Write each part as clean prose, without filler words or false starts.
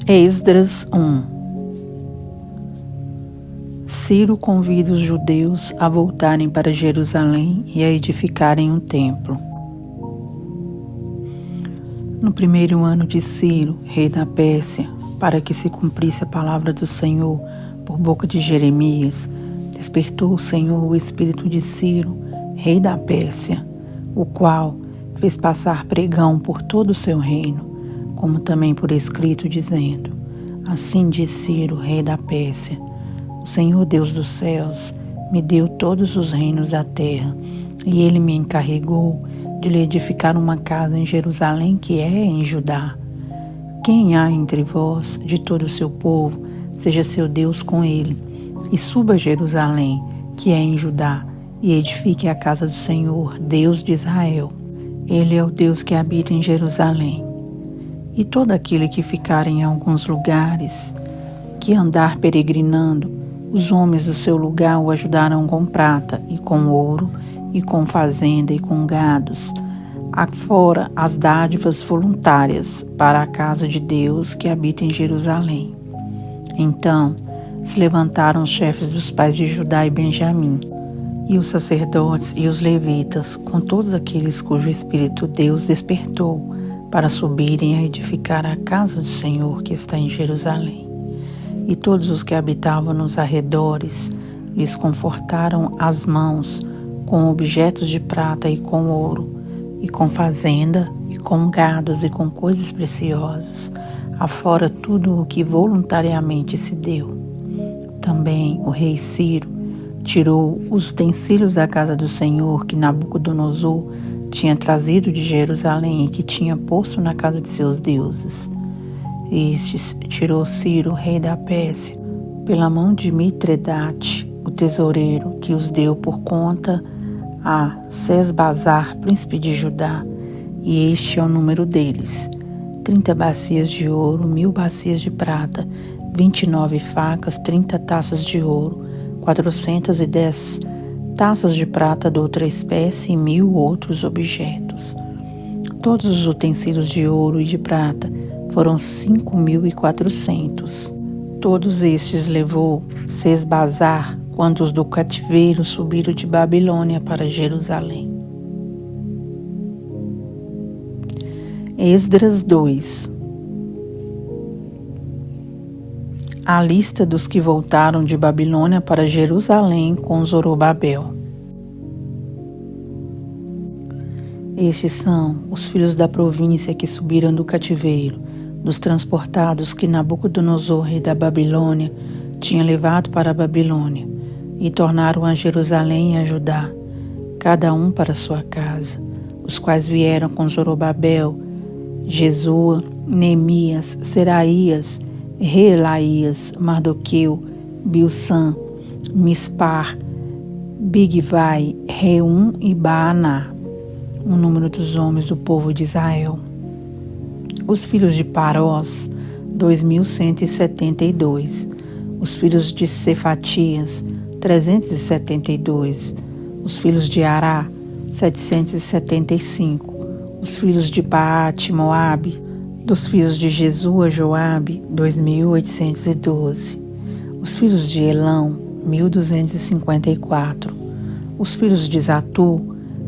Esdras 1. Ciro convida os judeus a voltarem para Jerusalém e a edificarem um templo. No primeiro ano de Ciro, rei da Pérsia, para que se cumprisse a palavra do Senhor por boca de Jeremias, despertou o Senhor o espírito de Ciro, rei da Pérsia, o qual fez passar pregão por todo o seu reino, como também por escrito, dizendo: Assim diz Ciro, rei da Pérsia: O Senhor Deus dos céus me deu todos os reinos da terra, e ele me encarregou de lhe edificar uma casa em Jerusalém, que é em Judá. Quem há entre vós, de todo o seu povo, seja seu Deus com ele, e suba a Jerusalém, que é em Judá, e edifique a casa do Senhor, Deus de Israel. Ele é o Deus que habita em Jerusalém. E todo aquele que ficar em alguns lugares, que andar peregrinando, os homens do seu lugar o ajudarão com prata e com ouro, e com fazenda e com gados, afora as dádivas voluntárias para a casa de Deus que habita em Jerusalém. Então se levantaram os chefes dos pais de Judá e Benjamim, e os sacerdotes e os levitas, com todos aqueles cujo espírito Deus despertou, para subirem a edificar a casa do Senhor que está em Jerusalém. E todos os que habitavam nos arredores lhes confortaram as mãos com objetos de prata e com ouro, e com fazenda, e com gados, e com coisas preciosas, afora tudo o que voluntariamente se deu. Também o rei Ciro tirou os utensílios da casa do Senhor que Nabucodonosor tinha trazido de Jerusalém e que tinha posto na casa de seus deuses. Estes tirou Ciro, rei da Pérsia, pela mão de Mitredate, o tesoureiro, que os deu por conta a Sesbazar, príncipe de Judá, e este é o número deles: 30 bacias de ouro, 1000 bacias de prata, 29 facas, 30 taças de ouro, 410 taças de prata de outra espécie e 1000 outros objetos. Todos os utensílios de ouro e de prata foram 5.400. Todos estes levou Sesbazar quando os do cativeiro subiram de Babilônia para Jerusalém. Esdras 2. A lista dos que voltaram de Babilônia para Jerusalém com Zorobabel. Estes são os filhos da província que subiram do cativeiro, dos transportados que Nabucodonosor, rei da Babilônia, tinha levado para a Babilônia, e tornaram a Jerusalém e a Judá, cada um para sua casa, os quais vieram com Zorobabel, Jesua, Neemias, Seraías, Reelaías, Mardoqueu, Bilsã, Mispar, Bigvai, Reum e Baaná, o número dos homens do povo de Israel. Os filhos de Parós, 2.172. Os filhos de Cefatias, 372. Os filhos de Ará, 775. Os filhos de Paate, Moabe, dos filhos de Jesua, Joabe, 2.812. Os filhos de Elão, 1.254. Os filhos de Zatu,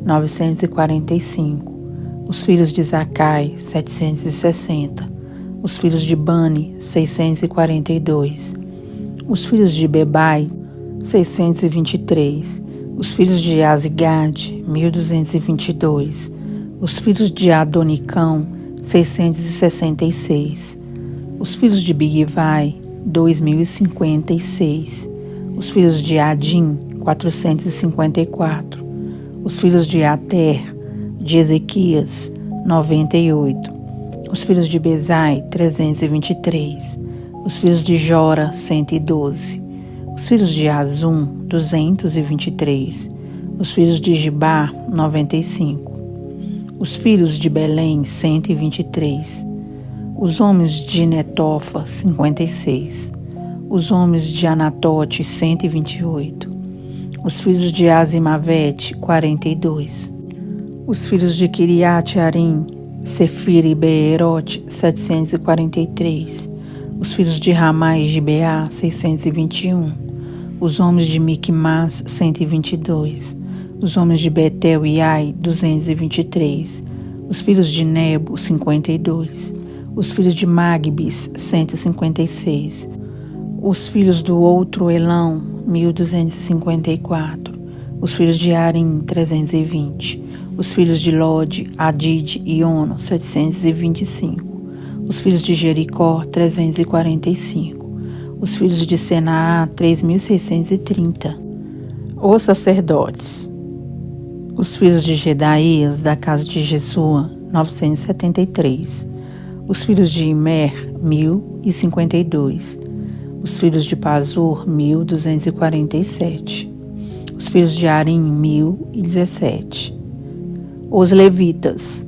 945. Os filhos de Zacai, 760. Os filhos de Bani, 642. Os filhos de Bebai, 623. Os filhos de Azigade, 1.222. Os filhos de Adonicão, 666. Os filhos de Bigvai, 2.056. Os filhos de Adim, 454. Os filhos de Ater, de Ezequias, 98. Os filhos de Bezai, 323. Os filhos de Jora, 112. Os filhos de Azum, 223. Os filhos de Gibá, 95. Os filhos de Belém, 123. Os homens de Netofa, 56. Os homens de Anatote, 128. Os filhos de Azimavete, 42. Os filhos de Kiriat Arim, Sefira e Beerote, 743. Os filhos de Ramá e Gibeá, 621. Os homens de Miquimás, 122. Os homens de Betel e Ai, 223. Os filhos de Nebo, 52. Os filhos de Magbis, 156. Os filhos do outro Elão, 1254. Os filhos de Arim, 320. Os filhos de Lode, Adid e Ono, 725. Os filhos de Jericó, 345. Os filhos de Senaá, 3.630. Os sacerdotes. Os filhos de Gedaías, da casa de Jesua, 973. Os filhos de Imer, 1.052. Os filhos de Pazur, 1.247. Os filhos de Arim, 1.017. Os levitas.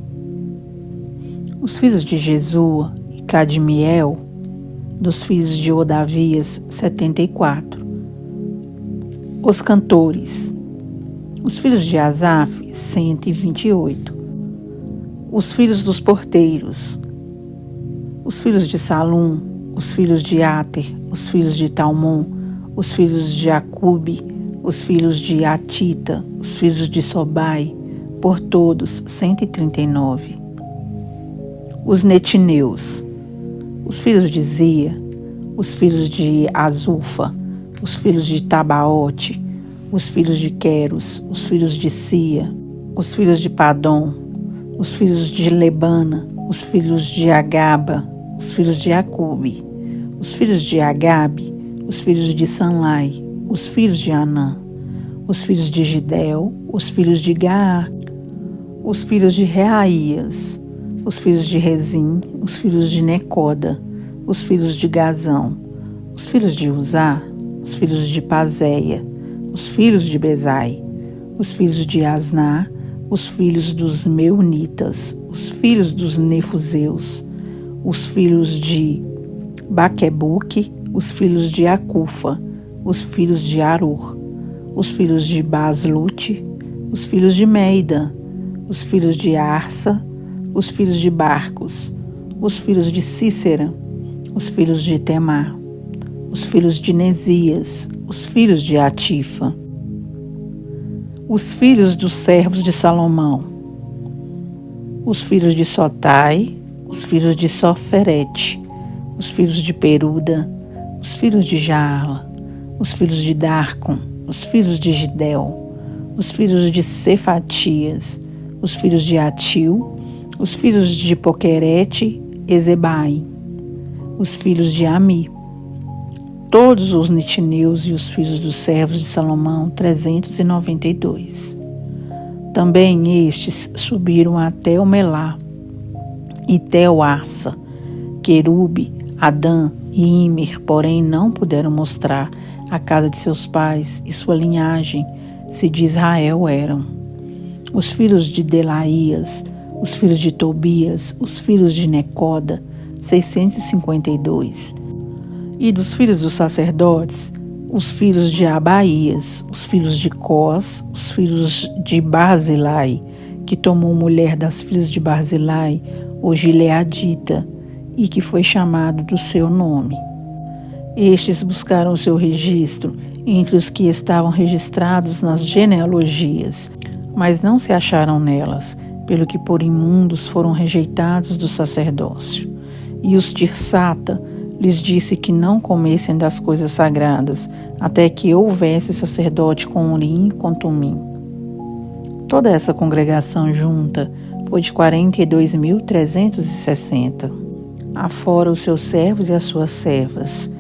Os filhos de Jesua e Cadmiel, dos filhos de Odavias, 74. Os cantores. Os filhos de Asaf, 128. Os filhos dos porteiros. Os filhos de Salum, os filhos de Ater, os filhos de Talmon, os filhos de Acube, os filhos de Atita, os filhos de Sobai, por todos 139. Os netineus, os filhos de Zia, os filhos de Azufa, os filhos de Tabaote, os filhos de Queros, os filhos de Sia, os filhos de Padom, os filhos de Lebana, os filhos de Agaba, os filhos de Acube, os filhos de Agabe, os filhos de Sanlai, os filhos de Anã, os filhos de Gidel, os filhos de Gaá, os filhos de Reaías, os filhos de Rezim, os filhos de Necoda, os filhos de Gazão, os filhos de Uzá, os filhos de Pazéia, os filhos de Bezai, os filhos de Asná, os filhos dos Meunitas, os filhos dos Nefuseus, os filhos de Baquebuque, os filhos de Acufa, os filhos de Arur, os filhos de Baslute, os filhos de Meida, os filhos de Arsa, os filhos de Barcos, os filhos de Cícera, os filhos de Temar, os filhos de Nesias, os filhos de Atifa, os filhos dos servos de Salomão, os filhos de Sotai, os filhos de Soferete, os filhos de Peruda, os filhos de Jaala, os filhos de Darcon, os filhos de Gidel, os filhos de Cefatias, os filhos de Atil, os filhos de Poquerete e Zebai, os filhos de Ami, todos os nitineus e os filhos dos servos de Salomão, 392. Também estes subiram até o Melá, e Teuarsa, Querube, Adã e Imer, porém não puderam mostrar a casa de seus pais e sua linhagem, se de Israel eram. Os filhos de Delaías, os filhos de Tobias, os filhos de Necoda, 652. E dos filhos dos sacerdotes, os filhos de Abaías, os filhos de Cós, os filhos de Barzilai, que tomou mulher das filhas de Barzilai, o Gileadita, e que foi chamado do seu nome. Estes buscaram o seu registro entre os que estavam registrados nas genealogias, mas não se acharam nelas, pelo que por imundos foram rejeitados do sacerdócio. E os Tirsata lhes disse que não comessem das coisas sagradas, até que houvesse sacerdote com Urim e com Tumim. Toda essa congregação junta foi de 42.360, afora os seus servos e as suas servas,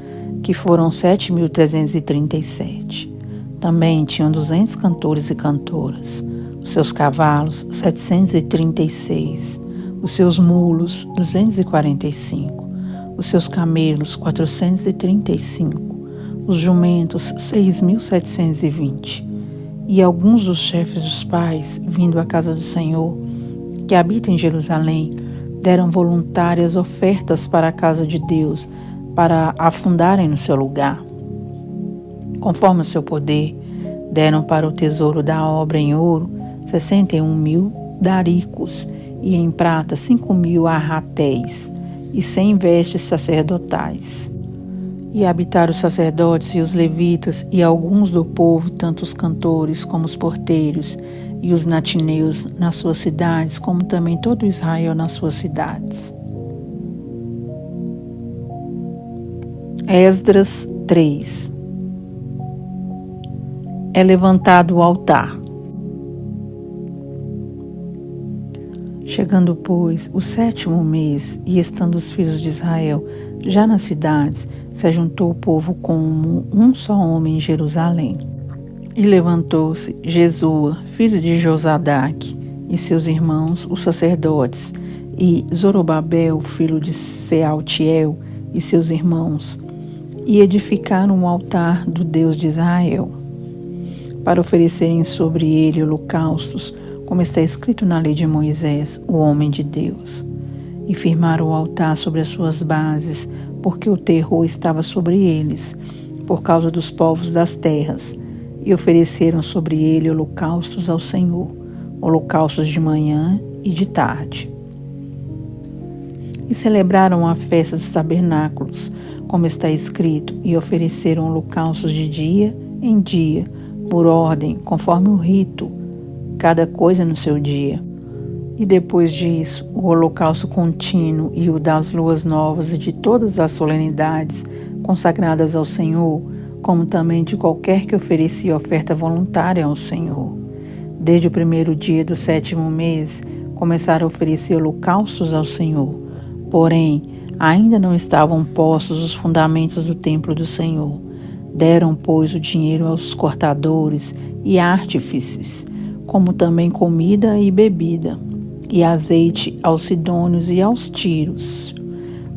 que foram 7.337. Também tinham 200 cantores e cantoras, os seus cavalos, 736, os seus mulos, 245, os seus camelos, 435, os jumentos, 6.720. E alguns dos chefes dos pais, vindo à casa do Senhor, que habita em Jerusalém, deram voluntárias ofertas para a casa de Deus, para a fundarem no seu lugar. Conforme o seu poder, deram para o tesouro da obra em ouro 61.000 daricos, e em prata 5.000 arratéis, e 100 vestes sacerdotais. E habitaram os sacerdotes e os levitas e alguns do povo, tanto os cantores como os porteiros e os natineus nas suas cidades, como também todo Israel nas suas cidades. Esdras 3. É levantado o altar. Chegando, pois, o 7º mês, e estando os filhos de Israel já nas cidades, se ajuntou o povo como um só homem em Jerusalém. E levantou-se Jesua, filho de Josadaque, e seus irmãos, os sacerdotes, e Zorobabel, filho de Sealtiel, e seus irmãos, e edificaram um altar do Deus de Israel, para oferecerem sobre ele holocaustos, como está escrito na lei de Moisés, o homem de Deus. E firmaram o altar sobre as suas bases, porque o terror estava sobre eles, por causa dos povos das terras, e ofereceram sobre ele holocaustos ao Senhor, holocaustos de manhã e de tarde. E celebraram a festa dos tabernáculos, como está escrito, e ofereceram holocaustos de dia em dia, por ordem, conforme o rito, cada coisa no seu dia. E depois disso, o holocausto contínuo e o das luas novas e de todas as solenidades consagradas ao Senhor, como também de qualquer que oferecia oferta voluntária ao Senhor. Desde o 1º dia do 7º mês, começaram a oferecer holocaustos ao Senhor. Porém, ainda não estavam postos os fundamentos do templo do Senhor. Deram, pois, o dinheiro aos cortadores e artífices, como também comida e bebida, e azeite aos sidônios e aos tíros,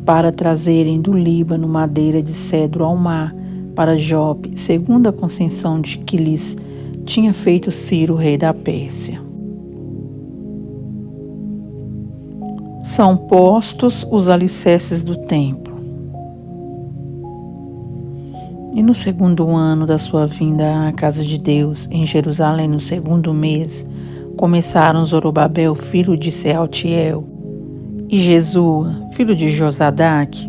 para trazerem do Líbano madeira de cedro ao mar, para Jope, segundo a concessão de que lhes tinha feito Ciro, rei da Pérsia. São postos os alicerces do templo. E no 2º ano da sua vinda à casa de Deus, em Jerusalém, no 2º mês, começaram Zorobabel, filho de Sealtiel, e Jesua, filho de Josadaque,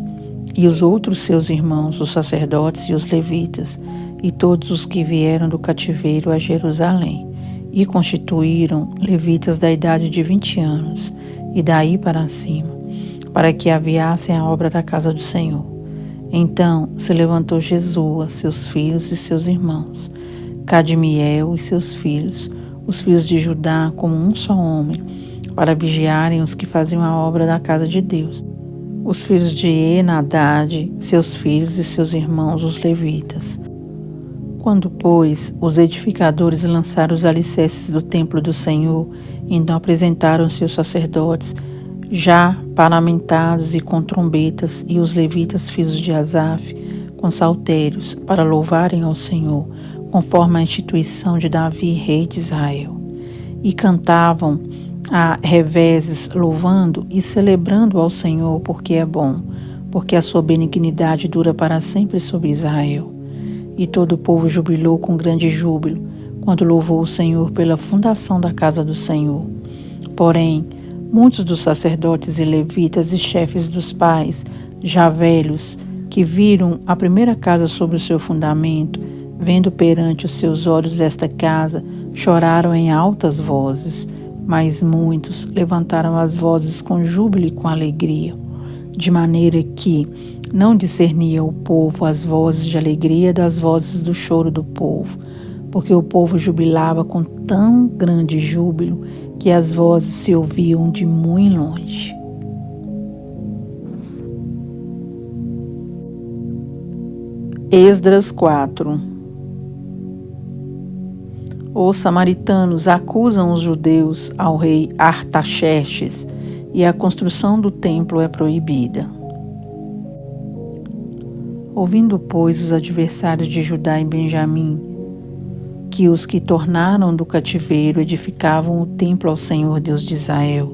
e os outros seus irmãos, os sacerdotes e os levitas, e todos os que vieram do cativeiro a Jerusalém, e constituíram levitas da idade de 20 anos, e daí para cima, para que aviassem a obra da casa do Senhor. Então se levantou Jesua, seus filhos e seus irmãos, Cadmiel e seus filhos, os filhos de Judá, como um só homem, para vigiarem os que faziam a obra da casa de Deus. Os filhos de Enadad, seus filhos e seus irmãos, os levitas. Quando, pois, os edificadores lançaram os alicerces do templo do Senhor, então apresentaram-se os sacerdotes, já paramentados e com trombetas, e os levitas, filhos de Asaf, com saltérios, para louvarem ao Senhor, conforme a instituição de Davi, rei de Israel. E cantavam a reveses, louvando e celebrando ao Senhor, porque é bom, porque a sua benignidade dura para sempre sobre Israel. E todo o povo jubilou com grande júbilo, quando louvou o Senhor pela fundação da casa do Senhor. Porém, muitos dos sacerdotes e levitas e chefes dos pais, já velhos, que viram a primeira casa sobre o seu fundamento, vendo perante os seus olhos esta casa, choraram em altas vozes, mas muitos levantaram as vozes com júbilo e com alegria, de maneira que não discernia o povo as vozes de alegria das vozes do choro do povo, porque o povo jubilava com tão grande júbilo que as vozes se ouviam de muito longe. Esdras 4. Os samaritanos acusam os judeus ao rei Artaxerxes, e a construção do templo é proibida. Ouvindo, pois, os adversários de Judá e Benjamim, que os que tornaram do cativeiro edificavam o templo ao Senhor Deus de Israel,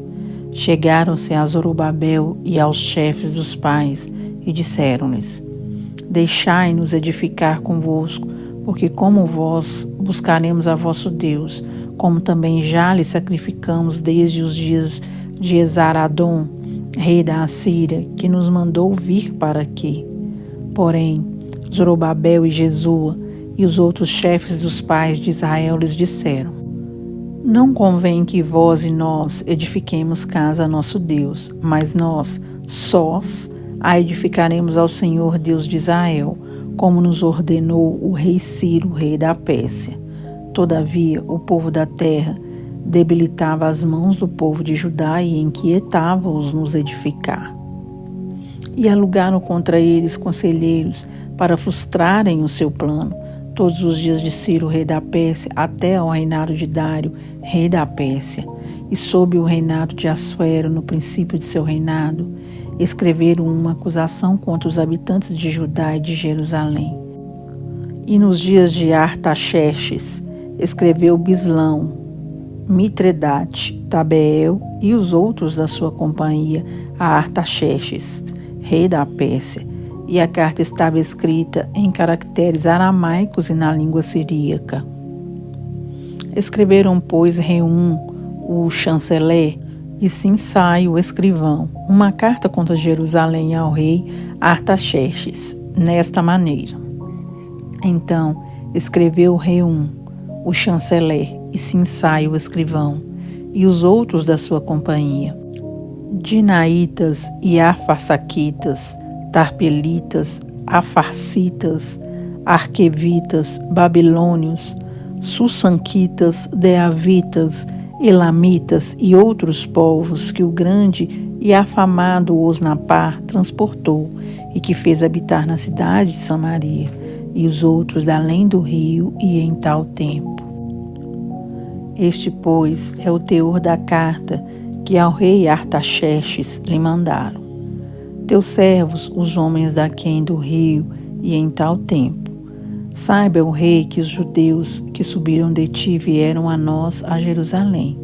chegaram-se a Zorobabel e aos chefes dos pais e disseram-lhes: Deixai-nos edificar convosco, porque como vós buscaremos a vosso Deus, como também já lhe sacrificamos desde os dias de Esaradom rei da Assíria, que nos mandou vir para aqui. Porém, Zorobabel e Jesua e os outros chefes dos pais de Israel lhes disseram: Não convém que vós e nós edifiquemos casa a nosso Deus, mas nós, sós, a edificaremos ao Senhor Deus de Israel, como nos ordenou o rei Ciro, rei da Pérsia. Todavia, o povo da terra debilitava as mãos do povo de Judá e inquietava-os nos edificar. E alugaram contra eles conselheiros para frustrarem o seu plano, todos os dias de Ciro, rei da Pérsia, até ao reinado de Dário, rei da Pérsia. E sob o reinado de Assuero, no princípio de seu reinado, escreveram uma acusação contra os habitantes de Judá e de Jerusalém. E nos dias de Artaxerxes, escreveu Bislão, Mitredate, Tabeel e os outros da sua companhia a Artaxerxes, rei da Pérsia, e a carta estava escrita em caracteres aramaicos e na língua siríaca. Escreveram, pois, Reum, o chanceler, e Sinsai, o escrivão, uma carta contra Jerusalém ao rei Artaxerxes, nesta maneira. Então escreveu Reum, o chanceler, e Sinsai, o escrivão, e os outros da sua companhia, Dinaitas e Afarsaquitas, Tarpelitas, Afarsitas, Arquevitas, Babilônios, Sussanquitas, Deavitas, Elamitas e outros povos que o grande e afamado Osnapar transportou e que fez habitar na cidade de Samaria, e os outros da além do rio e em tal tempo. Este, pois, é o teor da carta que ao rei Artaxerxes lhe mandaram. Teus servos, os homens daquém do rio e em tal tempo. Saiba o rei que os judeus que subiram de ti vieram a nós a Jerusalém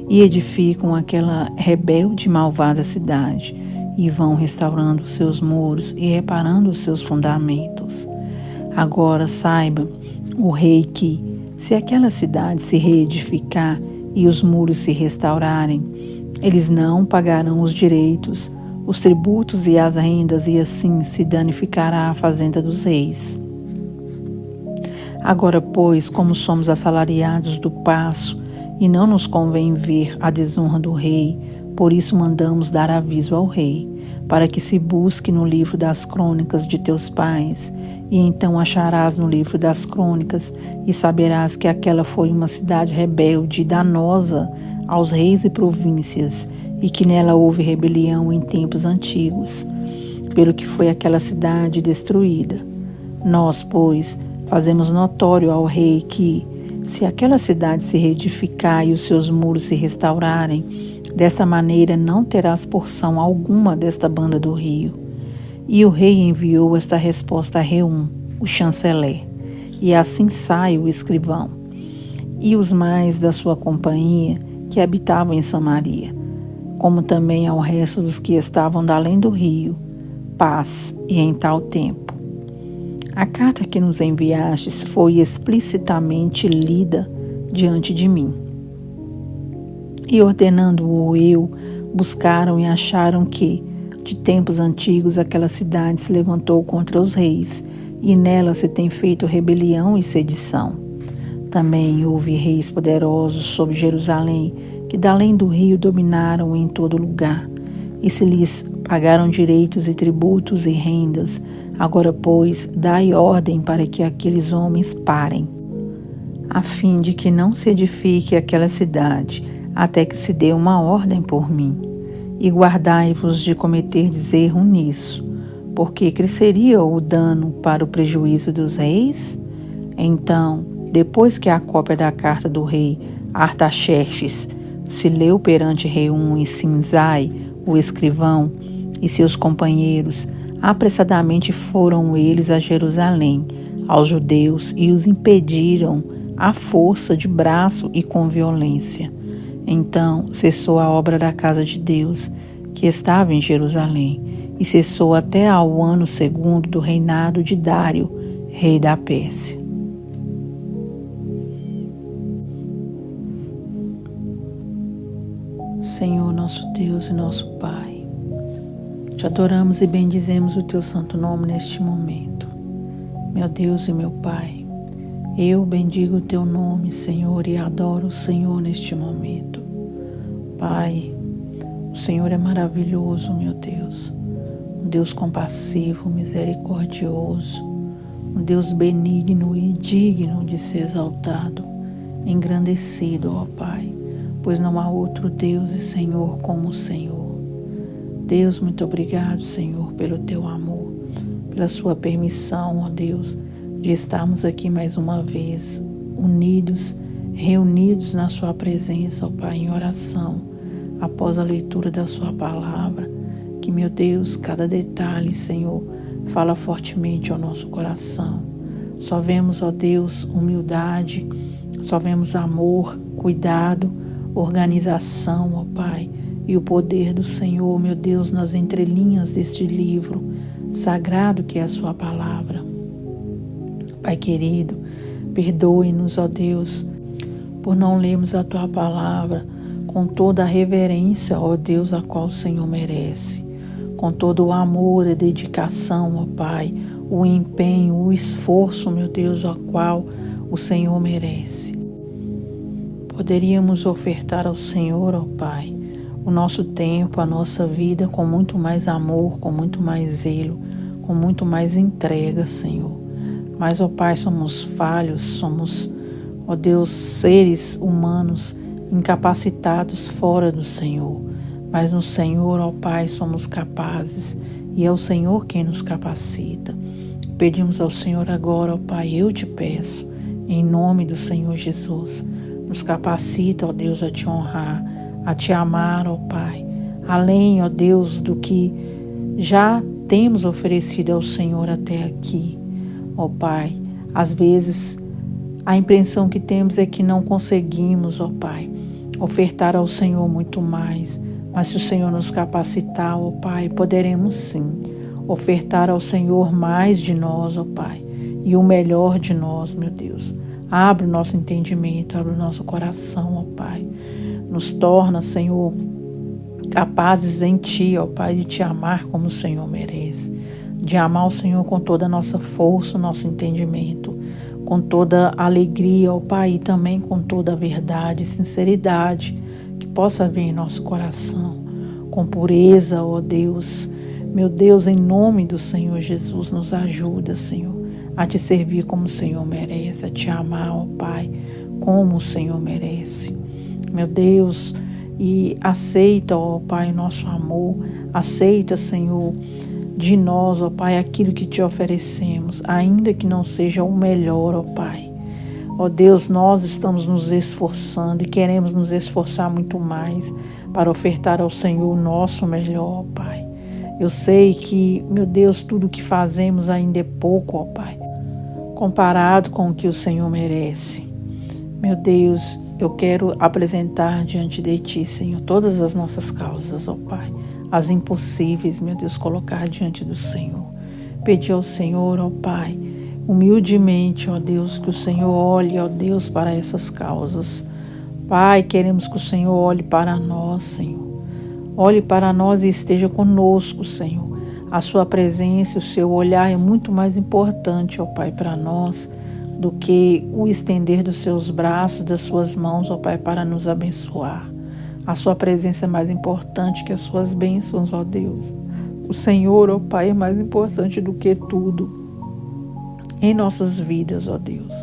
e edificam aquela rebelde e malvada cidade e vão restaurando os seus muros e reparando os seus fundamentos. Agora saiba o rei que, se aquela cidade se reedificar e os muros se restaurarem, eles não pagarão os direitos, os tributos e as rendas, e assim se danificará a fazenda dos reis. Agora, pois, como somos assalariados do paço, e não nos convém ver a desonra do rei, por isso mandamos dar aviso ao rei, para que se busque no livro das crônicas de teus pais, e então acharás no livro das crônicas, e saberás que aquela foi uma cidade rebelde e danosa aos reis e províncias, e que nela houve rebelião em tempos antigos, pelo que foi aquela cidade destruída. Nós, pois, fazemos notório ao rei que, se aquela cidade se reedificar e os seus muros se restaurarem, dessa maneira não terás porção alguma desta banda do rio. E o rei enviou esta resposta a Reum, o chanceler, e a Sinsai, o escrivão, e os mais da sua companhia que habitavam em Samaria, como também ao resto dos que estavam da além do rio, paz e em tal tempo. A carta que nos enviastes foi explicitamente lida diante de mim. E ordenando-o eu, buscaram e acharam que, de tempos antigos, aquela cidade se levantou contra os reis, e nela se tem feito rebelião e sedição. Também houve reis poderosos sobre Jerusalém, que da além do rio dominaram em todo lugar, e se lhes pagaram direitos e tributos e rendas. Agora, pois, dai ordem para que aqueles homens parem, a fim de que não se edifique aquela cidade, até que se dê uma ordem por mim. E guardai-vos de cometerdes erro nisso, porque cresceria o dano para o prejuízo dos reis? Então, depois que a cópia da carta do rei Artaxerxes se leu perante Reum e Sinsai, o escrivão, e seus companheiros, apressadamente foram eles a Jerusalém, aos judeus, e os impediram à força de braço e com violência. Então cessou a obra da casa de Deus, que estava em Jerusalém, e cessou até ao ano 2º do reinado de Dário, rei da Pérsia. Senhor, nosso Deus e nosso Pai, Te adoramos e bendizemos o Teu santo nome neste momento. Meu Deus e meu Pai, eu bendigo o Teu nome, Senhor, e adoro o Senhor neste momento. Pai, o Senhor é maravilhoso, meu Deus, um Deus compassivo, misericordioso, um Deus benigno e digno de ser exaltado, engrandecido, ó Pai, pois não há outro Deus e Senhor como o Senhor. Deus, muito obrigado, Senhor, pelo Teu amor, pela Sua permissão, ó Deus, de estarmos aqui mais uma vez, unidos, reunidos na Sua presença, ó Pai, em oração, após a leitura da Sua palavra, que, meu Deus, cada detalhe, Senhor, fala fortemente ao nosso coração. Só vemos, ó Deus, humildade, só vemos amor, cuidado, organização, ó Pai, e o poder do Senhor, meu Deus, nas entrelinhas deste livro sagrado que é a Sua palavra. Pai querido, perdoe-nos, ó Deus, por não lermos a Tua palavra com toda a reverência, ó Deus, a qual o Senhor merece, com todo o amor e dedicação, ó Pai, o empenho, o esforço, meu Deus, a qual o Senhor merece. Poderíamos ofertar ao Senhor, ó Pai, o nosso tempo, a nossa vida com muito mais amor, com muito mais zelo, com muito mais entrega, Senhor. Mas, ó Pai, somos falhos, somos, ó Deus, seres humanos incapacitados fora do Senhor. Mas no Senhor, ó Pai, somos capazes e é o Senhor quem nos capacita. Pedimos ao Senhor agora, ó Pai, eu te peço, em nome do Senhor Jesus, nos capacita, ó Deus, a te honrar, a te amar, ó Pai, além, ó Deus, do que já temos oferecido ao Senhor até aqui, ó Pai. Às vezes, a impressão que temos é que não conseguimos, ó Pai, ofertar ao Senhor muito mais, mas se o Senhor nos capacitar, ó Pai, poderemos sim ofertar ao Senhor mais de nós, ó Pai, e o melhor de nós, meu Deus. Abre o nosso entendimento, abre o nosso coração, ó Pai. Nos torna, Senhor, capazes em Ti, ó Pai, de Te amar como o Senhor merece. De amar o Senhor com toda a nossa força, o nosso entendimento, com toda a alegria, ó Pai, e também com toda a verdade e sinceridade que possa haver em nosso coração. Com pureza, ó Deus. Meu Deus, em nome do Senhor Jesus, nos ajuda, Senhor, a Te servir como o Senhor merece, a Te amar, ó Pai, como o Senhor merece. Meu Deus, e aceita, ó Pai, o nosso amor, aceita, Senhor, de nós, ó Pai, aquilo que Te oferecemos, ainda que não seja o melhor, ó Pai. Ó Deus, nós estamos nos esforçando e queremos nos esforçar muito mais para ofertar ao Senhor o nosso melhor, ó Pai. Eu sei que, meu Deus, tudo que fazemos ainda é pouco, ó Pai, comparado com o que o Senhor merece. Meu Deus, eu quero apresentar diante de Ti, Senhor, todas as nossas causas, ó Pai, as impossíveis, meu Deus, colocar diante do Senhor. Pedir ao Senhor, ó Pai, humildemente, ó Deus, que o Senhor olhe, ó Deus, para essas causas. Pai, queremos que o Senhor olhe para nós, Senhor. Olhe para nós e esteja conosco, Senhor. A Sua presença, o Seu olhar é muito mais importante, ó Pai, para nós, do que o estender dos Seus braços, das Suas mãos, ó Pai, para nos abençoar. A Sua presença é mais importante que as Suas bênçãos, ó Deus. O Senhor, ó Pai, é mais importante do que tudo em nossas vidas, ó Deus.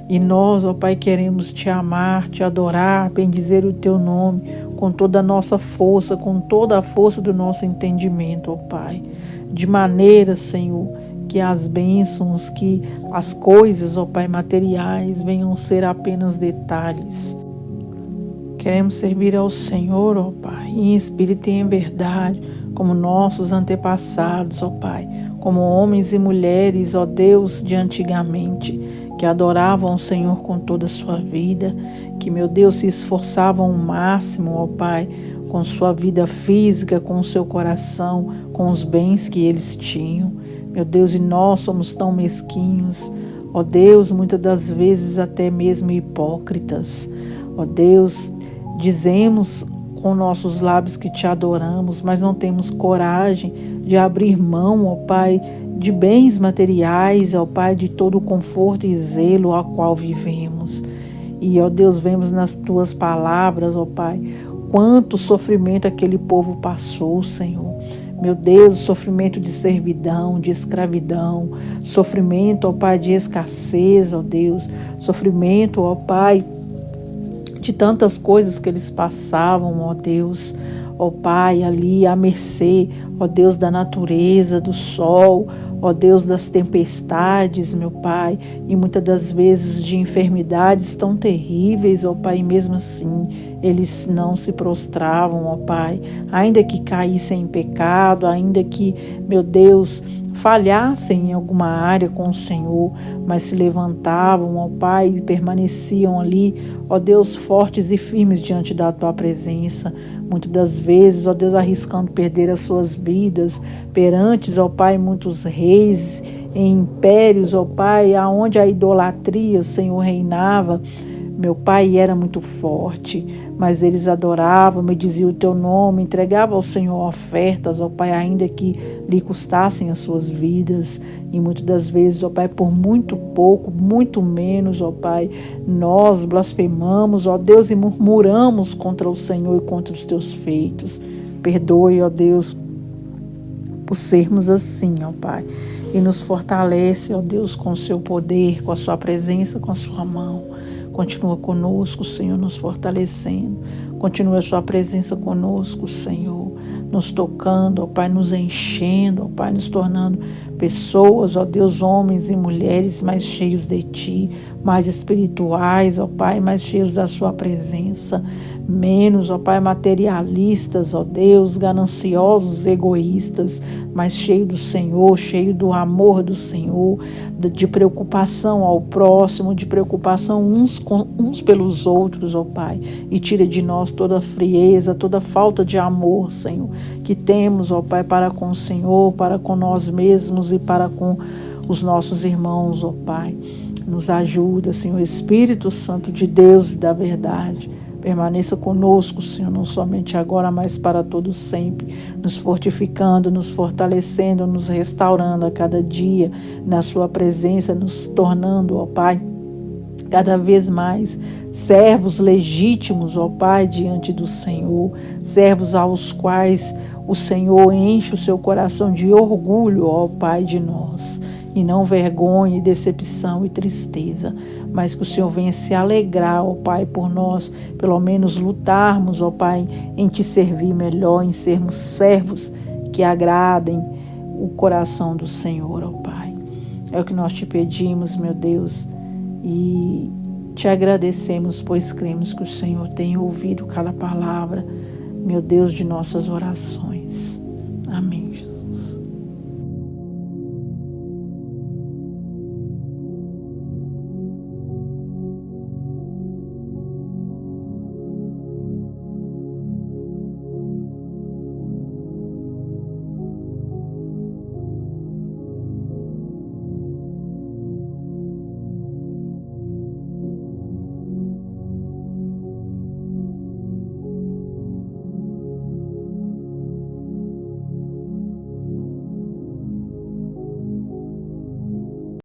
E nós, ó Pai, queremos Te amar, Te adorar, bendizer o Teu nome com toda a nossa força, com toda a força do nosso entendimento, ó Pai. De maneira, Senhor, que as bênçãos, que as coisas, ó Pai, materiais venham ser apenas detalhes. Queremos servir ao Senhor, ó Pai, em espírito e em verdade, como nossos antepassados, ó Pai, como homens e mulheres, ó Deus, de antigamente, que adoravam o Senhor com toda a sua vida, que, meu Deus, se esforçavam ao máximo, ó Pai, com sua vida física, com o seu coração, com os bens que eles tinham. Meu Deus, e nós somos tão mesquinhos, ó Deus, muitas das vezes até mesmo hipócritas. Ó Deus, dizemos com nossos lábios que te adoramos, mas não temos coragem de abrir mão, ó Pai, de bens materiais, ó Pai, de todo o conforto e zelo ao qual vivemos. E, ó Deus, vemos nas tuas palavras, ó Pai, quanto sofrimento aquele povo passou, Senhor. Meu Deus, sofrimento de servidão, de escravidão, sofrimento, ó Pai, de escassez, ó Deus, sofrimento, ó Pai, de tantas coisas que eles passavam, ó Deus, ó Pai, ali à mercê, ó Deus, da natureza, do sol, ó Deus, das tempestades, meu Pai, e muitas das vezes de enfermidades tão terríveis, ó Pai, e mesmo assim eles não se prostravam, ó Pai, ainda que caíssem em pecado, ainda que, meu Deus, falhassem em alguma área com o Senhor, mas se levantavam, ó Pai, e permaneciam ali, ó Deus, fortes e firmes diante da Tua presença. Muitas das vezes, ó Deus, arriscando perder as suas vidas perante, ó Pai, muitos reis em impérios, ó Pai, aonde a idolatria, Senhor, reinava. Meu Pai era muito forte, mas eles adoravam, me diziam o Teu nome, entregavam ao Senhor ofertas, ó Pai, ainda que lhe custassem as suas vidas. E muitas das vezes, ó Pai, por muito pouco, muito menos, ó Pai, nós blasfemamos, ó Deus, e murmuramos contra o Senhor e contra os Teus feitos. Perdoe, ó Deus, por sermos assim, ó Pai. E nos fortalece, ó Deus, com o Seu poder, com a Sua presença, com a Sua mão. Continua conosco, Senhor, nos fortalecendo. Continua a Sua presença conosco, Senhor, nos tocando, ó Pai, nos enchendo, ó Pai, nos tornando pessoas, ó Deus, homens e mulheres mais cheios de Ti, mais espirituais, ó Pai, mais cheios da Sua presença, menos, ó Pai, materialistas, ó Deus, gananciosos, egoístas, mas cheio do Senhor, cheio do amor do Senhor, de preocupação ao próximo, de preocupação uns pelos outros, ó Pai, e tira de nós toda frieza, toda falta de amor, Senhor, que temos, ó Pai, para com o Senhor, para com nós mesmos e para com os nossos irmãos, ó Pai. Nos ajuda, Senhor, Espírito Santo de Deus e da verdade. Permaneça conosco, Senhor, não somente agora, mas para todo sempre, nos fortificando, nos fortalecendo, nos restaurando a cada dia na Sua presença, nos tornando, ó Pai, cada vez mais servos legítimos, ó Pai, diante do Senhor, servos aos quais o Senhor enche o seu coração de orgulho, ó Pai, de nós. E não vergonha, decepção e tristeza, mas que o Senhor venha se alegrar, ó Pai, por nós, pelo menos lutarmos, ó Pai, em Te servir melhor, em sermos servos que agradem o coração do Senhor, ó Pai. É o que nós Te pedimos, meu Deus, e Te agradecemos, pois cremos que o Senhor tem ouvido cada palavra, meu Deus, de nossas orações. Amém, Jesus.